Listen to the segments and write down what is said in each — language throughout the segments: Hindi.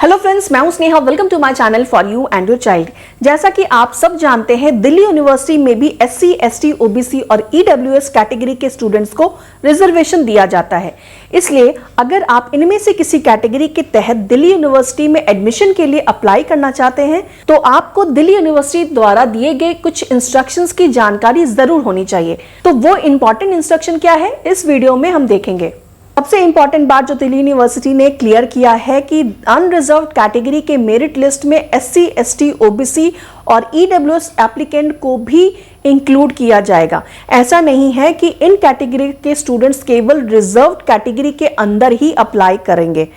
हेलो फ्रेंड्स, मैं हूं Sneha. Welcome to my channel for you and your child. जैसा कि आप सब जानते हैं, दिल्ली यूनिवर्सिटी में भी SC, ST, OBC और EWS कैटेगरी के स्टूडेंट्स को रिजर्वेशन दिया जाता है। इसलिए अगर आप इनमें से किसी कैटेगरी के तहत दिल्ली यूनिवर्सिटी में एडमिशन के लिए अप्लाई करना चाहते हैं तो आपको दिल्ली यूनिवर्सिटी द्वारा दिए गए कुछ इंस्ट्रक्शंस की जानकारी जरूर होनी चाहिए। तो वो इंपॉर्टेंट इंस्ट्रक्शन क्या है, इस वीडियो में हम देखेंगे। सबसे इंपॉर्टेंट बात जो दिल्ली यूनिवर्सिटी ने क्लियर किया है कि अनरिजर्व्ड कैटेगरी के मेरिट लिस्ट में SC, ST, OBC और EWS एप्लीकेंट को भी इंक्लूड किया जाएगा। ऐसा नहीं है कि इन कैटेगरी के स्टूडेंट्स केवल रिजर्व्ड कैटेगरी के अंदर ही अप्लाई करेंगे।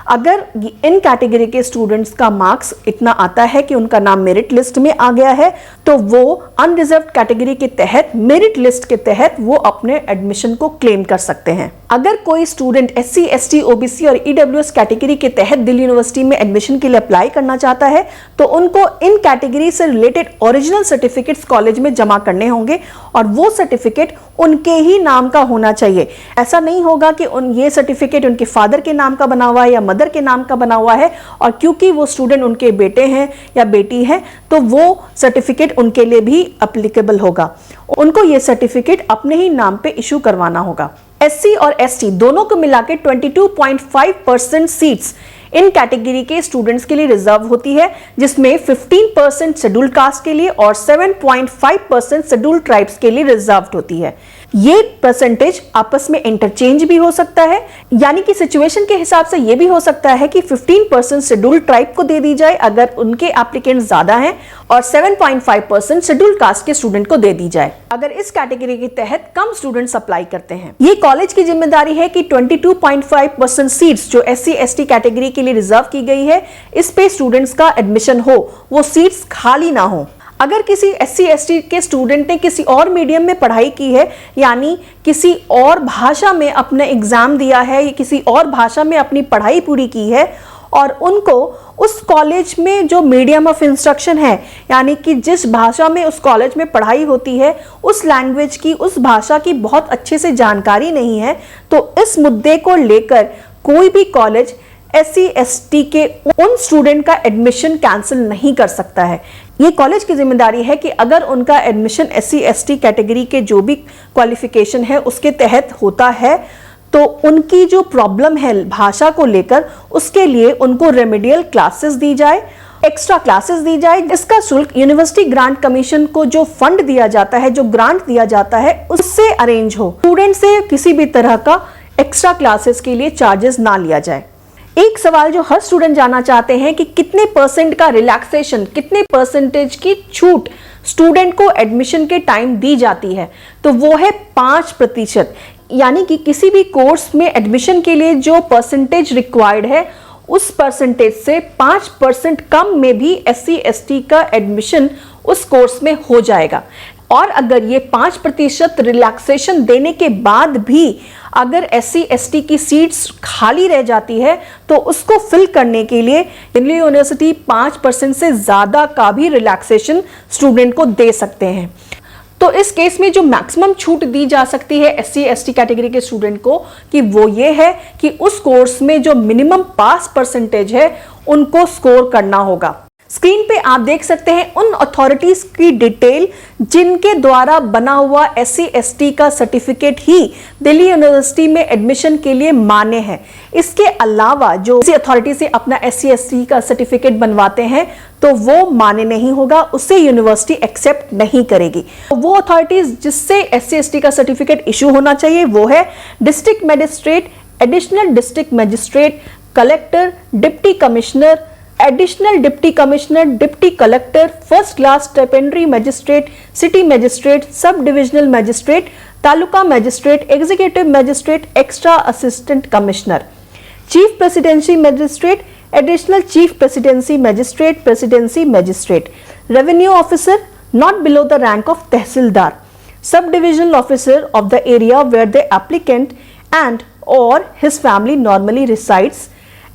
अगर इन कैटेगरी के स्टूडेंट्स का मार्क्स इतना आता है कि उनका नाम मेरिट लिस्ट में आ गया है तो वो अनरिजर्व्ड कैटेगरी के तहत मेरिट लिस्ट के तहत वो अपने एडमिशन को क्लेम कर सकते हैं। अगर कोई स्टूडेंट SC, ST, OBC और EWS कैटेगरी के तहत दिल्ली यूनिवर्सिटी में एडमिशन के लिए अप्लाई करना चाहता है तो उनको इन कैटेगरी से रिलेटेड ओरिजिनल सर्टिफिकेट्स कॉलेज में जमा करने होंगे और वो सर्टिफिकेट उनके ही नाम का होना चाहिए। ऐसा नहीं होगा कि ये सर्टिफिकेट उनके फादर के नाम का बना हुआ है या मदर के नाम का बना हुआ है और क्योंकि वो स्टूडेंट उनके बेटे हैं या बेटी है तो वो सर्टिफिकेट उनके लिए भी एप्लीकेबल होगा। उनको ये सर्टिफिकेट अपने ही नाम पे इशू करवाना होगा। SC और ST दोनों को मिला के 22.5% सीट्स इन कैटेगरी के स्टूडेंट्स के लिए रिजर्व होती है, जिसमें 15% शेड्यूल्ड कास्ट के लिए और 7.5% शेड्यूल्ड ट्राइब्स के लिए रिजर्व्ड होती है। ये परसेंटेज आपस में इंटरचेंज भी हो सकता है, यानी कि सिचुएशन के हिसाब से ये भी हो सकता है कि 15% शेड्यूल्ड ट्राइब को दे दी जाए अगर उनके एप्लीकेंट ज्यादा हैं और 7.5% शेड्यूल्ड कास्ट के स्टूडेंट को दे दी जाए अगर इस कैटेगरी के तहत कम स्टूडेंट्स अप्लाई करते हैं। ये कॉलेज की जिम्मेदारी है कि 22.5% सीट्स जो SC, ST कैटेगरी के लिए रिजर्व की गई है इस पे स्टूडेंट्स का एडमिशन हो, वो सीट्स खाली ना हो। अगर किसी SC, ST के स्टूडेंट ने किसी और मीडियम में पढ़ाई की है, यानी किसी और भाषा में अपना एग्जाम दिया है या किसी और भाषा में अपनी पढ़ाई पूरी की है और उनको उस कॉलेज में जो मीडियम ऑफ इंस्ट्रक्शन है, यानी कि जिस भाषा में उस कॉलेज में पढ़ाई होती है उस लैंग्वेज की, उस भाषा की बहुत अच्छे से जानकारी नहीं है, तो इस मुद्दे को लेकर कोई भी कॉलेज SC, ST के उन स्टूडेंट का एडमिशन कैंसिल नहीं कर सकता है। ये कॉलेज की जिम्मेदारी है कि अगर उनका एडमिशन SC, ST कैटेगरी के जो भी क्वालिफिकेशन है उसके तहत होता है तो उनकी जो प्रॉब्लम है भाषा को लेकर उसके लिए उनको रेमेडियल क्लासेस दी जाए, एक्स्ट्रा क्लासेस दी जाए। इसका शुल्क यूनिवर्सिटी ग्रांट कमीशन को जो फंड दिया जाता है, जो ग्रांट दिया जाता है उससे अरेंज हो। स्टूडेंट से किसी भी तरह का एक्स्ट्रा क्लासेस के लिए चार्जेस ना लिया जाए। एक सवाल जो हर स्टूडेंट जानना चाहते हैं कि कितने परसेंट का रिलैक्सेशन, कितने परसेंटेज की छूट स्टूडेंट को एडमिशन के टाइम दी जाती है, तो वो है 5%। यानी कि किसी भी कोर्स में एडमिशन के लिए जो परसेंटेज रिक्वायर्ड है उस परसेंटेज से 5% कम में भी SC, ST का एडमिशन उस कोर्स में हो जाएगा। और अगर ये 5% रिलैक्सेशन देने के बाद भी अगर SC, ST की सीट्स खाली रह जाती है तो उसको फिल करने के लिए दिल्ली यूनिवर्सिटी 5% से ज्यादा का भी रिलैक्सेशन स्टूडेंट को दे सकते हैं। तो इस केस में जो मैक्सिमम छूट दी जा सकती है SC, ST कैटेगरी के स्टूडेंट को कि वो ये है कि उस कोर्स में जो मिनिमम पास परसेंटेज है उनको स्कोर करना होगा। स्क्रीन पे आप देख सकते हैं उन अथॉरिटीज की डिटेल जिनके द्वारा बना हुआ SC, ST का सर्टिफिकेट ही दिल्ली यूनिवर्सिटी में एडमिशन के लिए मान्य है। इसके अलावा जो किसी अथॉरिटी से अपना SC, ST का सर्टिफिकेट बनवाते हैं तो वो मान्य नहीं होगा, उससे यूनिवर्सिटी एक्सेप्ट नहीं करेगी। वो अथॉरिटीज जिससे SC, ST का सर्टिफिकेट इशू होना चाहिए वो है district magistrate, additional district magistrate, collector, deputy commissioner, additional deputy commissioner, deputy collector, first class stipendiary magistrate, city magistrate, sub divisional magistrate, taluka magistrate, executive magistrate, extra assistant commissioner, chief presidency magistrate, additional chief presidency magistrate, presidency magistrate, revenue officer not below the rank of tehsildar, sub divisional officer of the area where the applicant and or his family normally resides,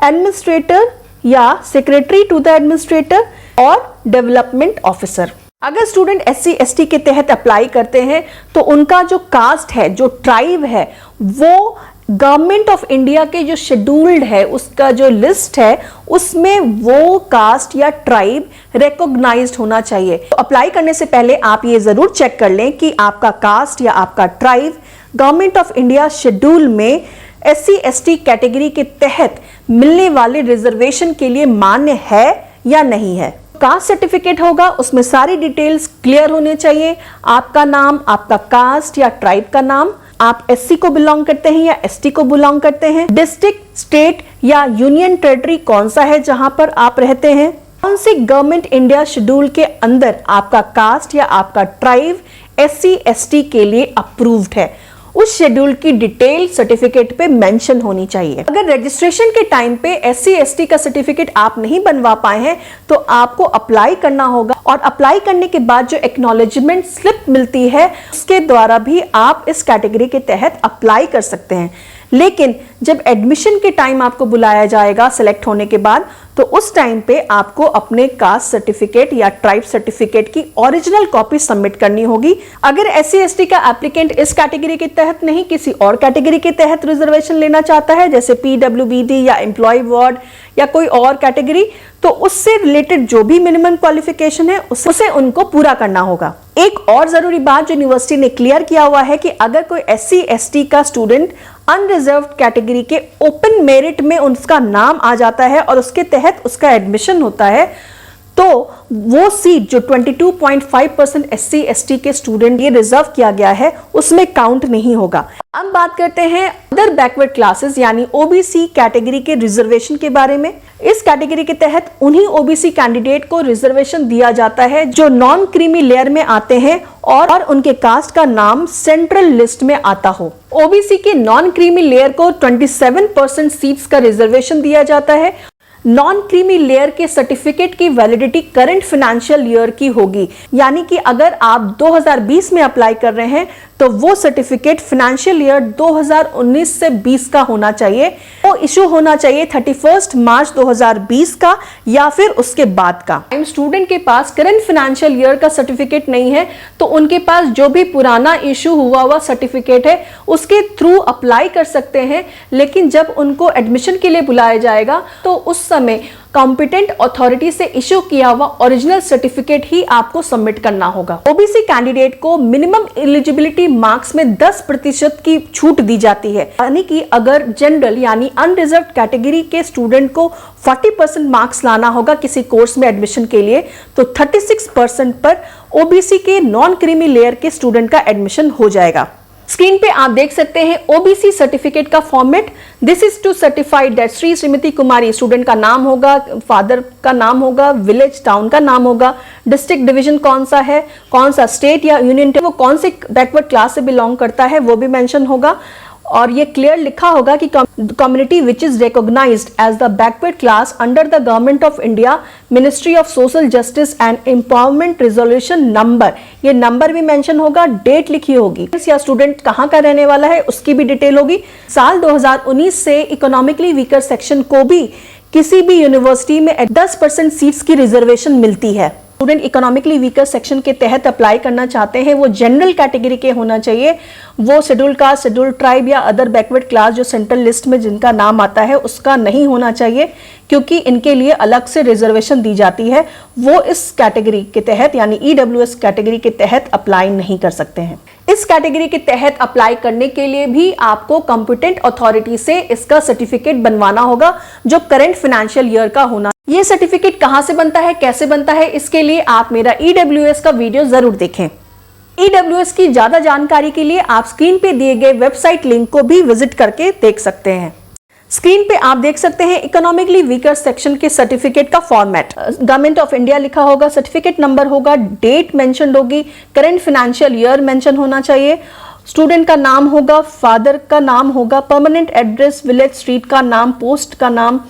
administrator या सेक्रेटरी टू द एडमिनिस्ट्रेटर और डेवलपमेंट ऑफिसर। अगर स्टूडेंट SC, ST के तहत अप्लाई करते हैं तो उनका जो कास्ट है, जो ट्राइब है, वो गवर्नमेंट ऑफ इंडिया के जो शेड्यूल्ड है उसका जो लिस्ट है उसमें वो कास्ट या ट्राइब रिकॉग्नाइज्ड होना चाहिए। तो अप्लाई करने से पहले आप ये जरूर चेक कर लें कि आपका कास्ट या आपका tribe government of India schedule में SC/ST कैटेगरी के तहत मिलने वाले रिजर्वेशन के लिए मान्य है या नहीं है। कास्ट सर्टिफिकेट होगा, उसमें सारी डिटेल्स क्लियर होने चाहिए। आपका नाम, आपका कास्ट या ट्राइब का नाम, आप SC को बिलोंग करते हैं या ST को बिलोंग करते हैं, डिस्ट्रिक्ट, स्टेट या यूनियन टेरिटरी कौन सा है जहां पर आप रहते हैं, कौन से गवर्नमेंट इंडिया शेड्यूल के अंदर आपका कास्ट या आपका ट्राइब SC/ST के लिए अप्रूव्ड है, उस शेड्यूल की डिटेल सर्टिफिकेट पे मेंशन होनी चाहिए। अगर रजिस्ट्रेशन के टाइम पे SC/ST का सर्टिफिकेट आप नहीं बनवा पाए हैं तो आपको अप्लाई करना होगा, और अप्लाई करने के बाद जो एक्नॉलेजमेंट स्लिप मिलती है उसके द्वारा भी आप इस कैटेगरी के तहत अप्लाई कर सकते हैं। लेकिन जब एडमिशन के टाइम आपको बुलाया जाएगा सिलेक्ट होने के बाद, तो उस टाइम पे आपको अपने कास्ट सर्टिफिकेट या ट्राइब सर्टिफिकेट की ओरिजिनल कॉपी सबमिट करनी होगी। अगर SC/ST का एप्लीकेंट इस कैटेगरी के तहत नहीं किसी और कैटेगरी के तहत रिजर्वेशन लेना चाहता है, जैसे PWBD या एम्प्लॉय वार्ड या कोई और कैटेगरी, तो उससे रिलेटेड जो भी मिनिमम क्वालिफिकेशन है उसे उनको पूरा करना होगा। एक और जरूरी बात जो यूनिवर्सिटी ने क्लियर किया हुआ है कि अगर कोई SC/ST का स्टूडेंट अनरिजर्व्ड कैटेगरी के ओपन मेरिट में उसका नाम आ जाता है और उसके तहत उसका एडमिशन होता है, तो वो सीट जो 22.5% SC/ST के स्टूडेंट ये रिजर्व किया गया है उसमें काउंट नहीं होगा। अब बात करते हैं अदर बैकवर्ड क्लासेस यानी OBC कैटेगरी के रिजर्वेशन के बारे में। इस कैटेगरी के तहत उन्हीं OBC कैंडिडेट को रिजर्वेशन दिया जाता है जो नॉन क्रीमी लेयर में आते हैं और उनके कास्ट का नाम सेंट्रल लिस्ट में आता हो। OBC के नॉन क्रीमी लेयर को 27% सीट्स का रिजर्वेशन दिया जाता है। नॉन क्रीमी लेयर के सर्टिफिकेट की वैलिडिटी करंट फाइनेंशियल ईयर की होगी, यानी कि अगर आप 2020 में अप्लाई कर रहे हैं तो वो सर्टिफिकेट फाइनेंशियल ईयर 2019 से 20 का होना चाहिए। वो इशू होना चाहिए 31 मार्च 2020 का या फिर उसके बाद का। स्टूडेंट के पास करंट फाइनेंशियल ईयर का सर्टिफिकेट नहीं है तो उनके पास जो भी पुराना इशू हुआ सर्टिफिकेट है उसके थ्रू अप्लाई कर सकते हैं, लेकिन जब उनको एडमिशन के लिए बुलाया जाएगा तो उस समय कॉम्पिटेंट अथॉरिटी से इशू किया हुआ ओरिजिनल सर्टिफिकेट ही आपको सबमिट करना होगा। OBC कैंडिडेट को मिनिमम एलिजिबिलिटी मार्क्स में 10% की छूट दी जाती है, यानी कि अगर जनरल यानी अनरिजर्व्ड कैटेगरी के स्टूडेंट को 40% मार्क्स लाना होगा किसी कोर्स में एडमिशन के लिए, तो 36% पर OBC के नॉन क्रीमी लेयर के स्टूडेंट का एडमिशन हो जाएगा। स्क्रीन पे आप देख सकते हैं OBC सर्टिफिकेट का format. This is to certified that Shri Shrimati Kumari, student का नाम होगा, फादर का नाम होगा, विलेज टाउन का नाम होगा, डिस्ट्रिक्ट डिवीजन कौन सा है, कौन सा स्टेट या यूनियन वो कौन से बैकवर्ड क्लास से बिलोंग करता है वो भी मेंशन होगा, और ये क्लियर लिखा होगा कि community which is recognised as the backward class under the government of India, ministry of social justice and empowerment resolution number, ये नंबर भी मेंशन होगा, डेट लिखी होगी, या स्टूडेंट कहाँ का रहने वाला है उसकी भी डिटेल होगी। साल 2019 से इकोनॉमिकली वीकर सेक्शन को भी किसी भी यूनिवर्सिटी में 10% सीट्स की रिजर्वेशन मिलती है। स्टूडेंट इकोनॉमिकली वीकर सेक्शन के तहत अप्लाई करना चाहते हैं वो जनरल कैटेगरी के होना चाहिए, वो शेड्यूल कास्ट, शेड्यूल ट्राइब या अदर बैकवर्ड क्लास जो सेंट्रल लिस्ट में जिनका नाम आता है उसका नहीं होना चाहिए, क्योंकि इनके लिए अलग से रिजर्वेशन दी जाती है, वो इस कैटेगरी के तहत यानी EWS कैटेगरी के तहत अप्लाई नहीं कर सकते हैं। इस कैटेगरी के तहत अप्लाई करने के लिए भी आपको कॉम्पिटेंट अथॉरिटी से इसका सर्टिफिकेट बनवाना होगा जो करंट फाइनेंशियल ईयर का होना। ये सर्टिफिकेट कहां से बनता है, कैसे बनता है, इसके लिए आप मेरा EWS का वीडियो जरूर देखें। EWS की ज्यादा जानकारी के लिए आप स्क्रीन पे दिए गए वेबसाइट लिंक को भी विजिट करके देख सकते हैं। स्क्रीन पे आप देख सकते हैं इकोनॉमिकली वीकर सेक्शन के सर्टिफिकेट का फॉर्मेट, गवर्नमेंट ऑफ इंडिया लिखा होगा, सर्टिफिकेट नंबर होगा, डेट मेंशन होगी, करंट फाइनेंशियल ईयर मेंशन होना चाहिए, स्टूडेंट का नाम होगा, फादर का नाम होगा, परमानेंट एड्रेस, विलेज स्ट्रीट का नाम, पोस्ट का नाम,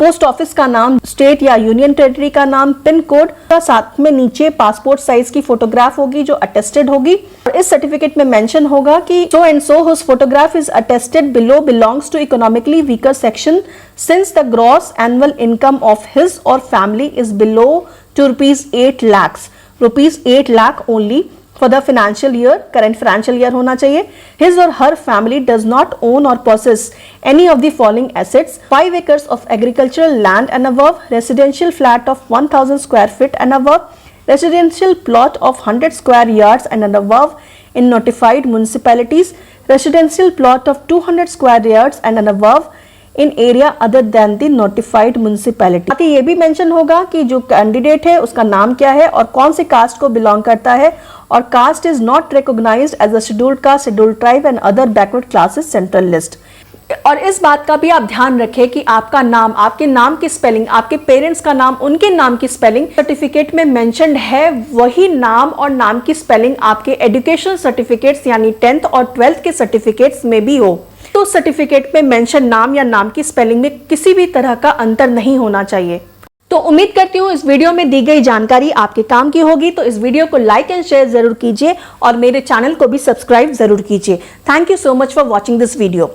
पोस्ट ऑफिस का नाम, स्टेट या यूनियन टेरिटरी का नाम, पिन कोड का, साथ में नीचे पासपोर्ट साइज की फोटोग्राफ होगी जो अटेस्टेड होगी। और इस सर्टिफिकेट में मेंशन होगा कि so and so whose photograph is attested below belongs to economically weaker section since the gross annual income of his or family is below to ₹8 lakhs, ₹8 lakh only for the financial year, current financial year होना चाहिए। His or her family does not own or possess any of the following assets: 5 acres of agricultural land and above, residential flat of 1000 square feet and above, residential plot of 100 square yards and above in notified municipalities, residential plot of 200 square yards and above in area other than the notified municipality. ये भी मेंशन होगा कि जो कैंडिडेट है उसका नाम क्या है और कौन से कास्ट को बिलोंग करता है, और caste is not recognised as a scheduled caste, scheduled tribe and other backward classes central list. और इस बात का भी आप ध्यान रखें कि आपका नाम, आपके नाम की स्पेलिंग, आपके पेरेंट्स का नाम, उनके नाम की स्पेलिंग सर्टिफिकेट में मेंशन्ड है, वही नाम और नाम की स्पेलिंग आपके एजुकेशन सर्टिफिकेट्स यानी 10th और 12th के सर्टिफिकेट्स में भी हो। तो सर्टिफिकेट में मेंशन नाम या नाम की स्पेलिंग में किसी भी तरह का अंतर नहीं होना चाहिए। तो उम्मीद करती हूँ इस वीडियो में दी गई जानकारी आपके काम की होगी। तो इस वीडियो को लाइक एंड शेयर जरूर कीजिए और मेरे चैनल को भी सब्सक्राइब जरूर कीजिए। Thank you so much for watching this video.